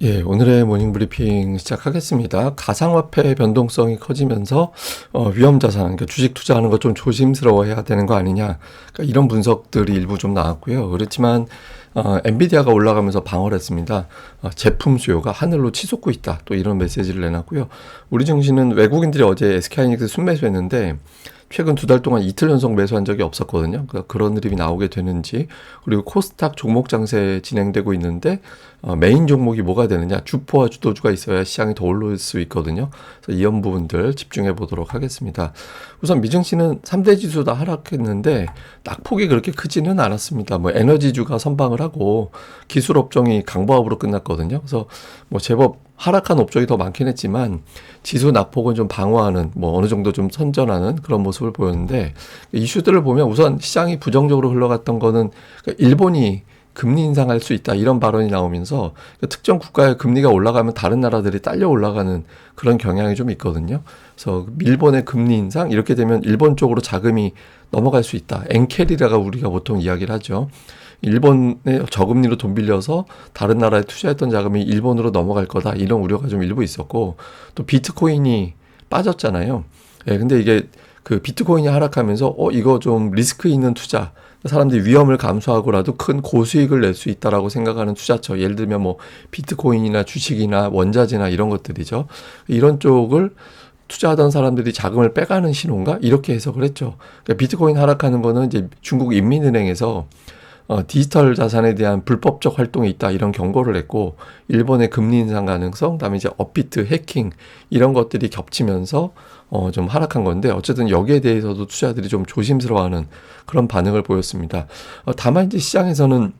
예, 오늘의 모닝 브리핑 시작하겠습니다. 가상화폐 변동성이 커지면서 위험 자산, 그러니까 주식 투자하는 거 좀 조심스러워해야 되는 거 아니냐, 그러니까 이런 분석들이 일부 좀 나왔고요. 그렇지만 엔비디아가 올라가면서 방어를 했습니다. 제품 수요가 하늘로 치솟고 있다. 또 이런 메시지를 내놨고요. 우리 증시는 외국인들이 어제 SK하이닉스 순매수했는데 최근 2달 동안 이틀 연속 매수한 적이 없었거든요. 그러니까 그런 흐름이 나오게 되는지, 그리고 코스닥 종목 장세 진행되고 있는데 메인 종목이 뭐가 되느냐, 주포와 주도주가 있어야 시장이 더 오를 수 있거든요. 그래서 이런 부분들 집중해 보도록 하겠습니다. 우선 미증시는 3대 지수 다 하락했는데 낙폭이 그렇게 크지는 않았습니다. 뭐 에너지주가 선방을 하고 기술 업종이 강보합으로 끝났거든요. 그래서 뭐 제법 하락한 업종이 더 많긴 했지만 지수 낙폭은 좀 방어하는, 뭐 어느 정도 좀 선전하는 그런 모습을 보였는데, 이슈들을 보면 우선 시장이 부정적으로 흘러갔던 거는 일본이 금리 인상할 수 있다 이런 발언이 나오면서 특정 국가의 금리가 올라가면 다른 나라들이 딸려 올라가는 그런 경향이 좀 있거든요. 그래서 일본의 금리 인상 이렇게 되면 일본 쪽으로 자금이 넘어갈 수 있다. 엔캐리라가 우리가 보통 이야기를 하죠. 일본에 저금리로 돈 빌려서 다른 나라에 투자했던 자금이 일본으로 넘어갈 거다, 이런 우려가 좀 일부 있었고, 또 비트코인이 빠졌잖아요. 예, 근데 이게 그 비트코인이 하락하면서 이거 좀 리스크 있는 투자, 사람들이 위험을 감수하고라도 큰 고수익을 낼 수 있다라고 생각하는 투자처, 예를 들면 뭐 비트코인이나 주식이나 원자재나 이런 것들이죠. 이런 쪽을 투자하던 사람들이 자금을 빼가는 신호인가, 이렇게 해석을 했죠. 그러니까 비트코인 하락하는 거는 이제 중국 인민은행에서 디지털 자산에 대한 불법적 활동이 있다, 이런 경고를 했고, 일본의 금리 인상 가능성, 그다음에 이제 업비트 해킹 이런 것들이 겹치면서 좀 하락한 건데, 어쨌든 여기에 대해서도 투자자들이 좀 조심스러워하는 그런 반응을 보였습니다. 다만 이제 시장에서는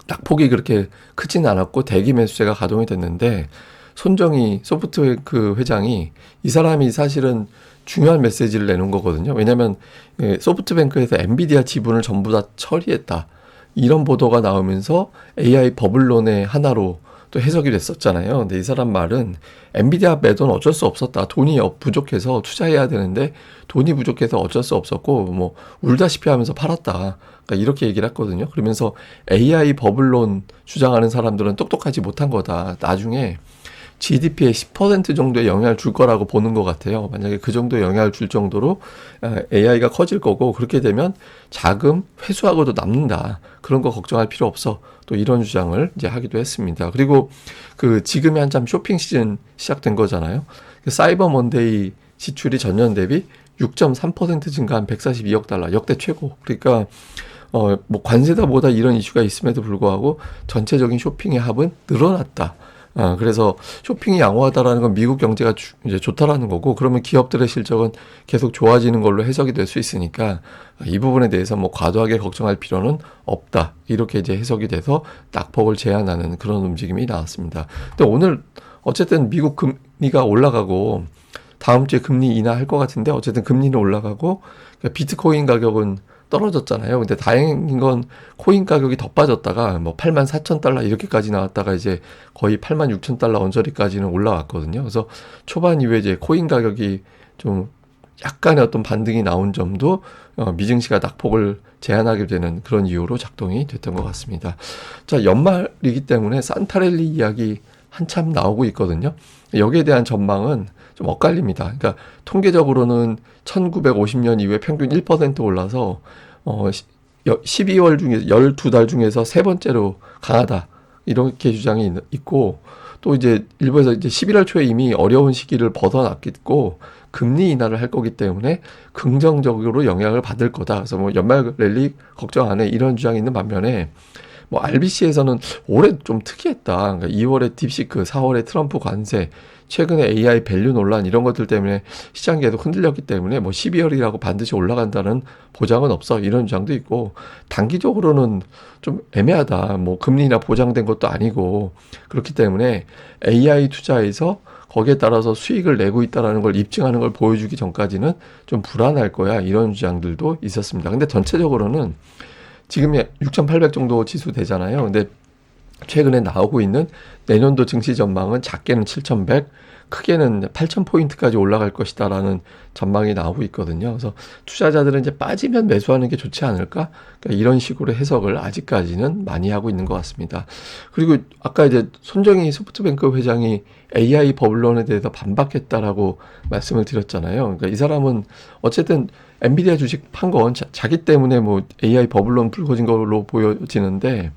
낙폭이 그렇게 크진 않았고 대기 매수세가 가동이 됐는데, 손정희 소프트뱅크 회장이 이 사람이 사실은 중요한 메시지를 내놓은 거거든요. 왜냐하면 소프트뱅크에서 엔비디아 지분을 전부 다 처리했다, 이런 보도가 나오면서 AI 버블론의 하나로 또 해석이 됐었잖아요. 근데 이 사람 말은 엔비디아 매도는 어쩔 수 없었다. 돈이 부족해서 투자해야 되는데 돈이 부족해서 어쩔 수 없었고 뭐 울다시피 하면서 팔았다, 그러니까 이렇게 얘기를 했거든요. 그러면서 AI 버블론 주장하는 사람들은 똑똑하지 못한 거다. 나중에 GDP의 10% 정도의 영향을 줄 거라고 보는 것 같아요. 만약에 그 정도의 영향을 줄 정도로 AI가 커질 거고, 그렇게 되면 자금 회수하고도 남는다, 그런 거 걱정할 필요 없어, 또 이런 주장을 이제 하기도 했습니다. 그리고 그 지금이 한참 쇼핑 시즌 시작된 거잖아요. 사이버 먼데이 지출이 전년 대비 6.3% 증가한 142억 달러, 역대 최고. 그러니까 뭐 관세다 뭐다 이런 이슈가 있음에도 불구하고 전체적인 쇼핑의 합은 늘어났다. 그래서 쇼핑이 양호하다라는 건 미국 경제가 이제 좋다라는 거고, 그러면 기업들의 실적은 계속 좋아지는 걸로 해석이 될 수 있으니까 이 부분에 대해서 뭐 과도하게 걱정할 필요는 없다, 이렇게 이제 해석이 돼서 낙폭을 제한하는 그런 움직임이 나왔습니다. 근데 오늘 어쨌든 미국 금리가 올라가고 다음 주에 금리 인하할 것 같은데, 어쨌든 금리는 올라가고 비트코인 가격은 떨어졌잖아요. 근데 다행인 건 코인 가격이 더 빠졌다가 뭐 84,000달러 이렇게까지 나왔다가 이제 거의 86,000달러 언저리까지는 올라왔거든요. 그래서 초반 이후에 이제 코인 가격이 좀 약간의 어떤 반등이 나온 점도 미증시가 낙폭을 제한하게 되는 그런 이유로 작동이 됐던 것 같습니다. 자, 연말이기 때문에 산타랠리 이야기 한참 나오고 있거든요. 여기에 대한 전망은 좀 엇갈립니다. 그러니까 통계적으로는 1950년 이후에 평균 1% 올라서 12월 중에 12달 중에서 세 번째로 강하다, 이렇게 주장이 있고, 또 이제 일부에서 이제 11월 초에 이미 어려운 시기를 벗어났겠고 금리 인하를 할 거기 때문에 긍정적으로 영향을 받을 거다. 그래서 뭐 연말 랠리 걱정 안 해, 이런 주장이 있는 반면에 뭐 RBC에서는 올해 좀 특이했다. 그러니까 2월에 딥시크, 4월에 트럼프 관세, 최근에 AI 밸류 논란 이런 것들 때문에 시장이 계속 흔들렸기 때문에 뭐 12월이라고 반드시 올라간다는 보장은 없어, 이런 주장도 있고, 단기적으로는 좀 애매하다. 뭐 금리나 보장된 것도 아니고, 그렇기 때문에 AI 투자에서 거기에 따라서 수익을 내고 있다는 걸 입증하는 걸 보여주기 전까지는 좀 불안할 거야, 이런 주장들도 있었습니다. 근데 전체적으로는 지금 6,800 정도 지수 되잖아요. 근데 최근에 나오고 있는 내년도 증시 전망은 작게는 7,100, 크게는 8,000포인트까지 올라갈 것이다라는 전망이 나오고 있거든요. 그래서 투자자들은 이제 빠지면 매수하는 게 좋지 않을까? 그러니까 이런 식으로 해석을 아직까지는 많이 하고 있는 것 같습니다. 그리고 아까 이제 손정희 소프트뱅크 회장이 AI 버블론에 대해서 반박했다라고 말씀을 드렸잖아요. 그러니까 이 사람은 어쨌든 엔비디아 주식 판 건 자기 때문에 뭐 AI 버블론 불거진 걸로 보여지는데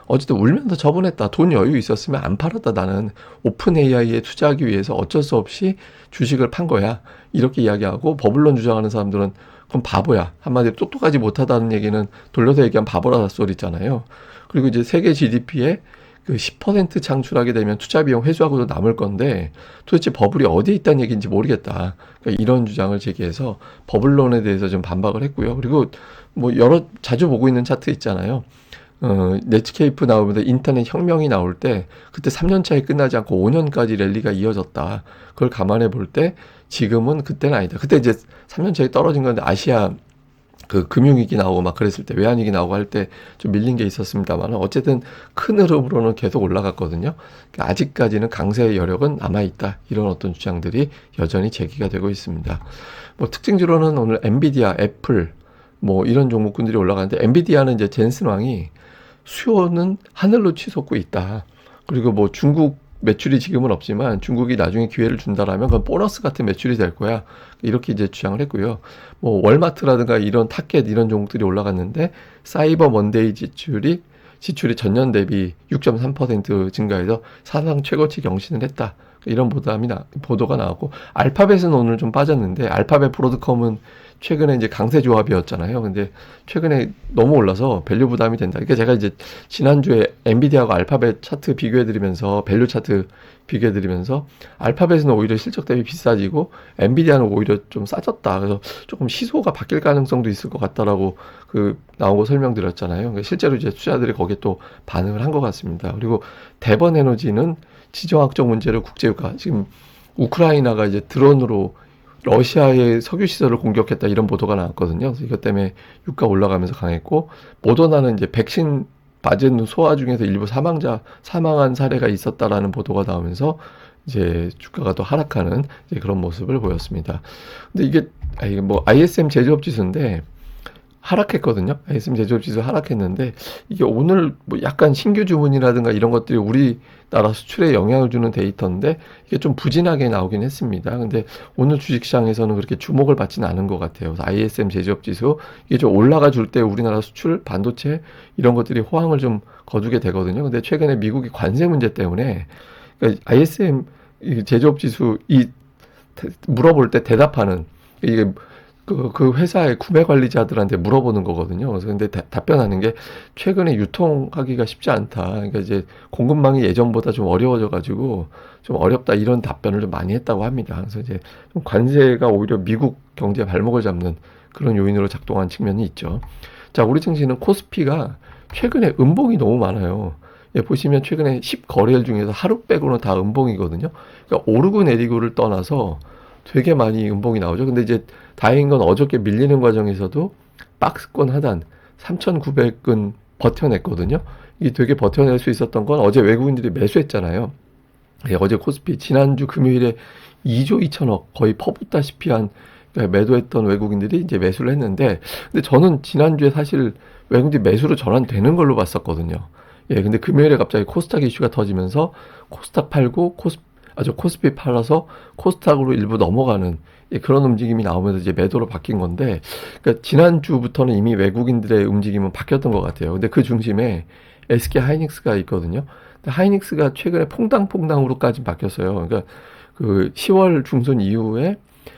어쨌든 울면서 처분했다. 돈 여유 있었으면 안 팔았다. 나는 오픈 AI에 투자하기 위해서 어쩔 수 없이 주식을 판 거야. 이렇게 이야기하고 버블론 주장하는 사람들은 그럼 바보야. 한마디로 똑똑하지 못하다는 얘기는 돌려서 얘기하면 바보라는 소리 있잖아요. 그리고 이제 세계 GDP에 그 10% 창출하게 되면 투자 비용 회수하고도 남을 건데 도대체 버블이 어디에 있다는 얘기인지 모르겠다. 그러니까 이런 주장을 제기해서 버블론에 대해서 좀 반박을 했고요. 그리고 뭐 자주 보고 있는 차트 있잖아요. 넷스케이프 나오면서 인터넷 혁명이 나올 때 그때 3년 차에 끝나지 않고 5년까지 랠리가 이어졌다. 그걸 감안해 볼 때 지금은 그때는 아니다. 그때 이제 3년 차에 떨어진 건데 아시아 그 금융위기 나오고 막 그랬을 때 외환위기 나오고 할 때 좀 밀린 게 있었습니다만 어쨌든 큰 흐름으로는 계속 올라갔거든요. 그러니까 아직까지는 강세의 여력은 남아있다. 이런 어떤 주장들이 여전히 제기가 되고 있습니다. 뭐 특징주로는 오늘 엔비디아, 애플 뭐 이런 종목군들이 올라가는데 엔비디아는 이제 젠슨 왕이 수요는 하늘로 치솟고 있다. 그리고 뭐 중국 매출이 지금은 없지만 중국이 나중에 기회를 준다라면 그건 보너스 같은 매출이 될 거야. 이렇게 이제 주장을 했고요. 뭐 월마트라든가 이런 타겟 이런 종목들이 올라갔는데 사이버 먼데이 지출이 전년 대비 6.3% 증가해서 사상 최고치 경신을 했다. 이런 보도가 나왔고 알파벳은 오늘 좀 빠졌는데 알파벳 브로드컴은 최근에 이제 강세 조합이었잖아요. 근데 최근에 너무 올라서 밸류 부담이 된다. 그러니까 제가 이제 지난주에 엔비디아하고 알파벳 차트 비교해드리면서 밸류 차트 비교해드리면서 알파벳은 오히려 실적 대비 비싸지고 엔비디아는 오히려 좀 싸졌다. 그래서 조금 시소가 바뀔 가능성도 있을 것 같다라고 나온 거 설명드렸잖아요. 그러니까 실제로 이제 투자들이 거기에 또 반응을 한 것 같습니다. 그리고 대번 에너지는 지정학적 문제를 국제유가 지금 우크라이나가 이제 드론으로 러시아의 석유 시설을 공격했다 이런 보도가 나왔거든요. 그래서 이것 때문에 유가 올라가면서 강했고 모더나는 이제 백신 맞은 소아 중에서 일부 사망한 사례가 있었다라는 보도가 나오면서 이제 주가가 또 하락하는 이제 그런 모습을 보였습니다. 근데 이게 뭐 ISM 제조업 지수인데 하락했거든요. ISM 제조업 지수 하락했는데 이게 오늘 뭐 약간 신규 주문이라든가 이런 것들이 우리나라 수출에 영향을 주는 데이터인데 이게 좀 부진하게 나오긴 했습니다. 근데 오늘 주식시장에서는 그렇게 주목을 받지는 않은 것 같아요. 그래서 ISM 제조업 지수 이게 좀 올라가 줄 때 우리나라 수출 반도체 이런 것들이 호황을 좀 거두게 되거든요. 근데 최근에 미국이 관세 문제 때문에 그러니까 ISM 제조업 지수 물어볼 때 대답하는 이게 그 회사의 구매 관리자들한테 물어보는 거거든요. 그래서 근데 답변하는 게 최근에 유통하기가 쉽지 않다. 그러니까 이제 공급망이 예전보다 좀 어려워져가지고 좀 어렵다 이런 답변을 좀 많이 했다고 합니다. 그래서 이제 좀 관세가 오히려 미국 경제 발목을 잡는 그런 요인으로 작동한 측면이 있죠. 자, 우리 증시는 코스피가 최근에 음봉이 너무 많아요. 예, 보시면 최근에 10거래일 중에서 하루 빼고는 다 음봉이거든요. 그러니까 오르고 내리고를 떠나서 되게 많이 음봉이 나오죠. 근데 이제 다행인 건 어저께 밀리는 과정에서도 박스권 하단 3,900은 버텨냈거든요. 이게 되게 버텨낼 수 있었던 건 어제 외국인들이 매수했잖아요. 예, 어제 코스피 지난주 금요일에 2조 2천억 거의 퍼붓다시피 한 매도했던 외국인들이 이제 매수를 했는데 근데 저는 지난주에 사실 외국인들이 매수로 전환되는 걸로 봤었거든요. 예, 근데 금요일에 갑자기 코스닥 이슈가 터지면서 코스닥 팔고 코스피 팔아서 코스닥으로 일부 넘어가는 그런 움직임이 나오면서 이제 매도로 바뀐 건데, 그러니까 지난주부터는 이미 외국인들의 움직임은 바뀌었던 것 같아요. 근데 그 중심에 SK 하이닉스가 있거든요. 근데 하이닉스가 최근에 퐁당퐁당으로까지 바뀌었어요. 그러니까 그 10월 중순 이후에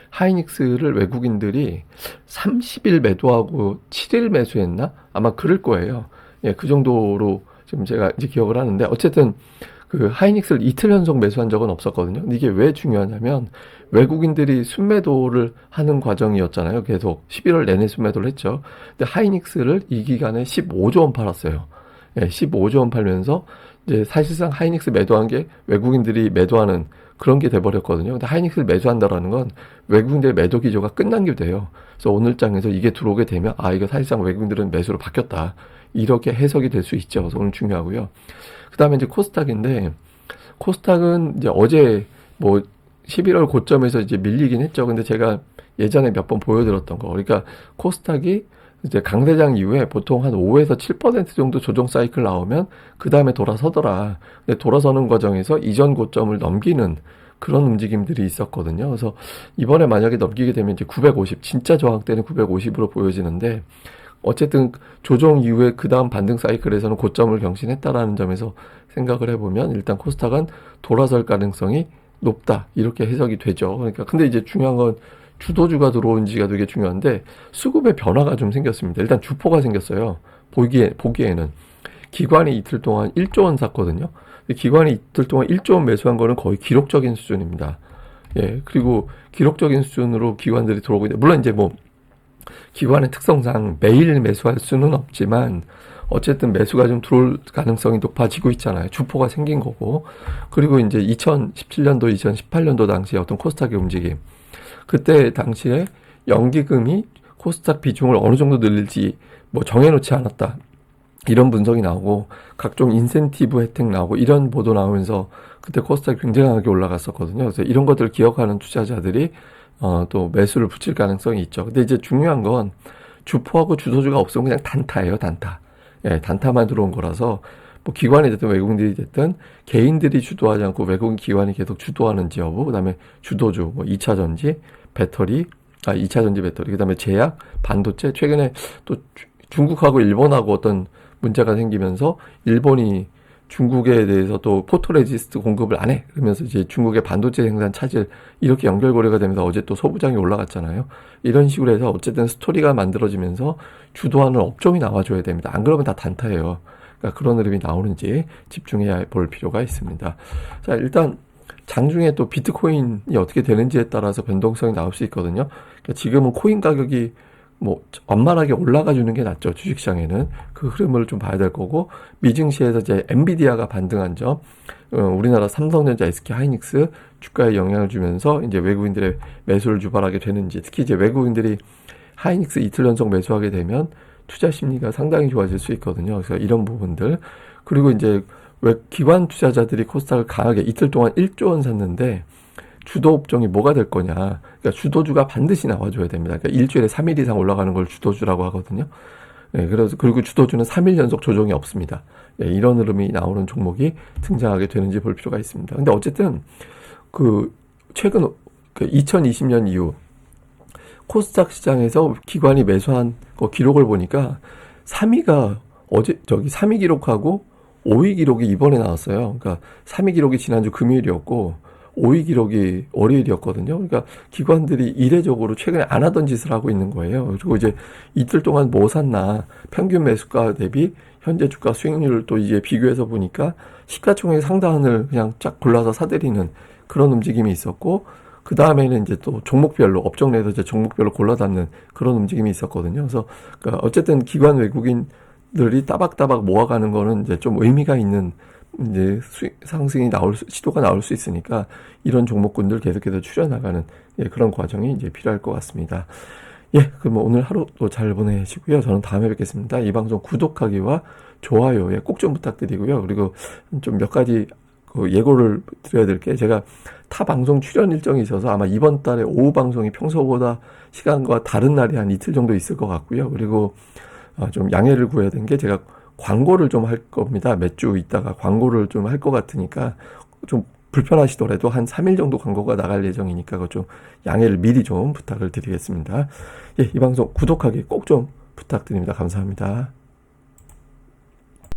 하이닉스를 외국인들이 30일 매도하고 7일 매수했나? 아마 그럴 거예요. 예, 그 정도로 지금 제가 이제 기억을 하는데, 어쨌든 그 하이닉스를 이틀 연속 매수한 적은 없었거든요. 근데 이게 왜 중요하냐면 외국인들이 순매도를 하는 과정이었잖아요. 계속 11월 내내 순매도를 했죠. 근데 하이닉스를 이 기간에 15조 원 팔았어요. 예, 15조 원 팔면서 이제 사실상 하이닉스 매도한 게 외국인들이 매도하는 그런 게 돼버렸거든요. 근데 하이닉스를 매수한다라는 건 외국인들의 매도 기조가 끝난 게 돼요. 그래서 오늘 장에서 이게 들어오게 되면 이거 사실상 외국인들은 매수로 바뀌었다. 이렇게 해석이 될 수 있죠. 그래서 오늘 중요하고요. 그 다음에 이제 코스닥인데, 코스닥은 이제 어제 뭐 11월 고점에서 이제 밀리긴 했죠. 근데 제가 예전에 몇 번 보여드렸던 거. 그러니까 코스닥이 이제 강대장 이후에 보통 한 5에서 7% 정도 조정 사이클 나오면 그 다음에 돌아서더라. 근데 돌아서는 과정에서 이전 고점을 넘기는 그런 움직임들이 있었거든요. 그래서 이번에 만약에 넘기게 되면 이제 950, 진짜 저항 때는 950으로 보여지는데, 어쨌든 조정 이후에 그 다음 반등 사이클에서는 고점을 경신했다라는 점에서 생각을 해보면 일단 코스닥은 돌아설 가능성이 높다, 이렇게 해석이 되죠. 그러니까 근데 이제 중요한 건 주도주가 들어온지가 되게 중요한데, 수급의 변화가 좀 생겼습니다. 일단 주포가 생겼어요. 보기에는 기관이 이틀 동안 1조 원 샀거든요. 기관이 이틀 동안 1조 원 매수한 거는 거의 기록적인 수준입니다. 예, 그리고 기록적인 수준으로 기관들이 들어오고 있는데, 물론 이제 뭐 기관의 특성상 매일 매수할 수는 없지만 어쨌든 매수가 좀 들어올 가능성이 높아지고 있잖아요. 주포가 생긴 거고. 그리고 이제 2017년도, 2018년도 당시에 어떤 코스닥의 움직임, 그때 당시에 연기금이 코스닥 비중을 어느 정도 늘릴지 뭐 정해놓지 않았다, 이런 분석이 나오고 각종 인센티브 혜택 나오고 이런 보도 나오면서 그때 코스닥이 굉장하게 올라갔었거든요. 그래서 이런 것들을 기억하는 투자자들이 또 매수를 붙일 가능성이 있죠. 근데 이제 중요한 건 주포하고 주도주가 없으면 그냥 단타예요, 단타. 예, 단타만 들어온 거라서 뭐 기관이 됐든 외국인들이 됐든 개인들이 주도하지 않고 외국인 기관이 계속 주도하는지 여부, 그다음에 주도주, 뭐 2차 전지, 배터리, 2차 전지 배터리, 그다음에 제약, 반도체, 최근에 또 중국하고 일본하고 어떤 문제가 생기면서 일본이 중국에 대해서 또 포토레지스트 공급을 안 해. 그러면서 이제 중국의 반도체 생산 차질, 이렇게 연결고리가 되면서 어제 또 소부장이 올라갔잖아요. 이런 식으로 해서 어쨌든 스토리가 만들어지면서 주도하는 업종이 나와줘야 됩니다. 안 그러면 다 단타예요. 그러니까 그런 흐름이 나오는지 집중해야 볼 필요가 있습니다. 자, 일단 장중에 또 비트코인이 어떻게 되는지에 따라서 변동성이 나올 수 있거든요. 그러니까 지금은 코인 가격이 뭐 완만하게 올라가 주는 게 낫죠. 주식시장에는 그 흐름을 좀 봐야 될 거고, 미증시에서 이제 엔비디아가 반등한 점, 우리나라 삼성전자, SK 하이닉스 주가에 영향을 주면서 이제 외국인들의 매수를 유발하게 되는지, 특히 이제 외국인들이 하이닉스 이틀 연속 매수하게 되면 투자 심리가 상당히 좋아질 수 있거든요. 그래서 이런 부분들, 그리고 이제 왜 기관 투자자들이 코스닥을 강하게 이틀 동안 1조 원 샀는데 주도 업종이 뭐가 될 거냐. 그러니까 주도주가 반드시 나와줘야 됩니다. 그러니까 일주일에 3일 이상 올라가는 걸 주도주라고 하거든요. 네, 그래서, 그리고 주도주는 3일 연속 조정이 없습니다. 네, 이런 흐름이 나오는 종목이 등장하게 되는지 볼 필요가 있습니다. 근데 어쨌든, 최근, 2020년 이후, 코스닥 시장에서 기관이 매수한 거 기록을 보니까 3위가 3위 기록하고 5위 기록이 이번에 나왔어요. 그러니까 3위 기록이 지난주 금요일이었고, 5위 기록이 월요일이었거든요. 그러니까 기관들이 이례적으로 최근에 안 하던 짓을 하고 있는 거예요. 그리고 이제 이틀 동안 뭐 샀나, 평균 매수가 대비 현재 주가 수익률을 또 이제 비교해서 보니까 시가총액 상단을 그냥 쫙 골라서 사들이는 그런 움직임이 있었고, 그 다음에는 이제 또 종목별로, 업종 내에서 이제 종목별로 골라담는 그런 움직임이 있었거든요. 그래서 그러니까 어쨌든 기관 외국인들이 따박따박 모아가는 거는 이제 좀 의미가 있는 이제 상승이 시도가 나올 수 있으니까 이런 종목군들 계속해서 추려나가는, 예, 그런 과정이 이제 필요할 것 같습니다. 예, 그럼 오늘 하루도 잘 보내시고요. 저는 다음에 뵙겠습니다. 이 방송 구독하기와 좋아요, 예, 꼭 좀 부탁드리고요. 그리고 좀 몇 가지 예고를 드려야 될 게, 제가 타 방송 출연 일정이 있어서 아마 이번 달에 오후 방송이 평소보다 시간과 다른 날이 한 이틀 정도 있을 것 같고요. 그리고 좀 양해를 구해야 된 게, 제가 광고를 좀 할 겁니다. 몇 주 있다가 광고를 좀 할 것 같으니까 좀 불편하시더라도 한 3일 정도 광고가 나갈 예정이니까 그거 좀 양해를 미리 좀 부탁을 드리겠습니다. 예, 이 방송 구독하기 꼭 좀 부탁드립니다. 감사합니다.